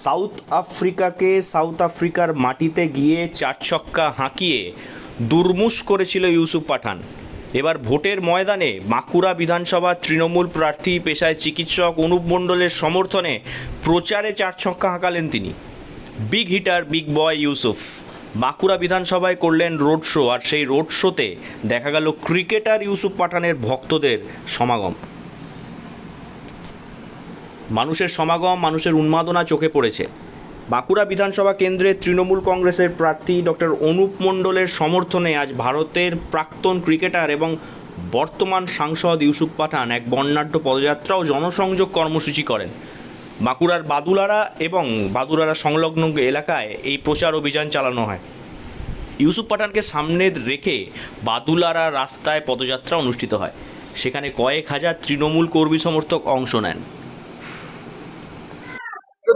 South আফ্রিকার মাটিতে গিয়ে চার ছক্কা হাঁকিয়ে দুর্মুষ করেছিল ইউসুফ পাঠান। এবার ভোটের ময়দানে বাঁকুড়া বিধানসভার তৃণমূল প্রার্থী পেশায় চিকিৎসক অনুপ মণ্ডলের সমর্থনে প্রচারে চার ছক্কা হাঁকালেন তিনি। Big hitter big boy Yusuf Bankura বিধানসভায় করলেন রোড শো, আর সেই রোড শোতে দেখা গেল ক্রিকেটার ইউসুফ পাঠানের ভক্তদের সমাগম। মানুষের উন্মাদনা চোখে পড়েছে। বাঁকুড়া বিধানসভা কেন্দ্রের তৃণমূল কংগ্রেসের প্রার্থী ডক্টর অনুপ মণ্ডলের সমর্থনে আজ ভারতের প্রাক্তন ক্রিকেটার এবং বর্তমান সাংসদ ইউসুফ পাঠান এক বর্ণাঢ্য পদযাত্রা ও জনসংযোগ কর্মসূচি করেন। বাঁকুড়ার বাদুলারা এবং বাদুলারা সংলগ্ন এলাকায় এই প্রচার অভিযান চালানো হয়। ইউসুফ পাঠানকে সামনে রেখে বাদুলারা রাস্তায় পদযাত্রা অনুষ্ঠিত হয়। সেখানে কয়েক হাজার তৃণমূল কর্মী সমর্থক অংশ নেন।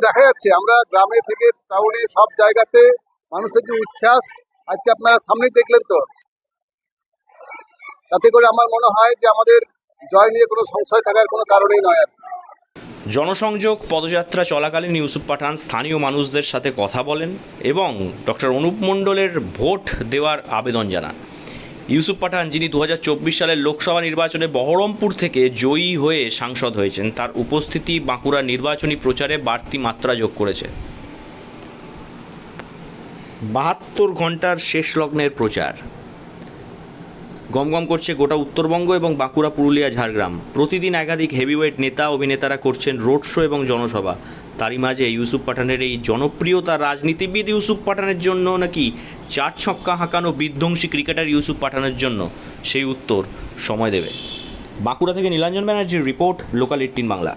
দেখা যাচ্ছে আমরা গ্রামে থেকে টাউনে সব জায়গাতে মানুষের যে উচ্ছ্বাস আজকে আপনারা সামনে দেখলেন, তো তাতে করে আমার মনে হয় যে আমাদের জয় নিয়ে কোনো সংশয় থাকার কোনো কারণেই নয়। আর জনসংযোগ পদযাত্রা চলাকালীন ইউসুফ পাঠান স্থানীয় মানুষদের সাথে কথা বলেন এবং ডক্টর অনুপ মণ্ডলের ভোট দেওয়ার আবেদন জানান। ইউসুফ পাঠান, যিনি 2024 সালের লোকসভা নির্বাচনে বহরমপুর থেকে জয়ী হয়ে সাংসদ হয়েছেন, তার উপস্থিতি বাঁকুড়ার নির্বাচনী প্রচারে বাড়তি মাত্রা যোগ করেছে। 72 ঘন্টার শেষ লগ্নের প্রচার গমগম করছে গোটা উত্তরবঙ্গ এবং বাঁকুড়া, পুরুলিয়া, ঝাড়গ্রাম। প্রতিদিন একাধিক হেভিওয়েট নেতা অভিনেতারা করছেন রোড শো এবং জনসভা। তারই মাঝে ইউসুফ পাঠানের এই জনপ্রিয়তা রাজনীতিবিদ ইউসুফ পাঠানের জন্য নাকি চার ছক্কা হাঁকানো বিধ্বংসী ক্রিকেটার ইউসুফ পাঠানের জন্য, সেই উত্তর সময় দেবে। বাঁকুড়া থেকে নীলাঞ্জন ব্যানার্জির রিপোর্ট, লোকাল 18 বাংলা।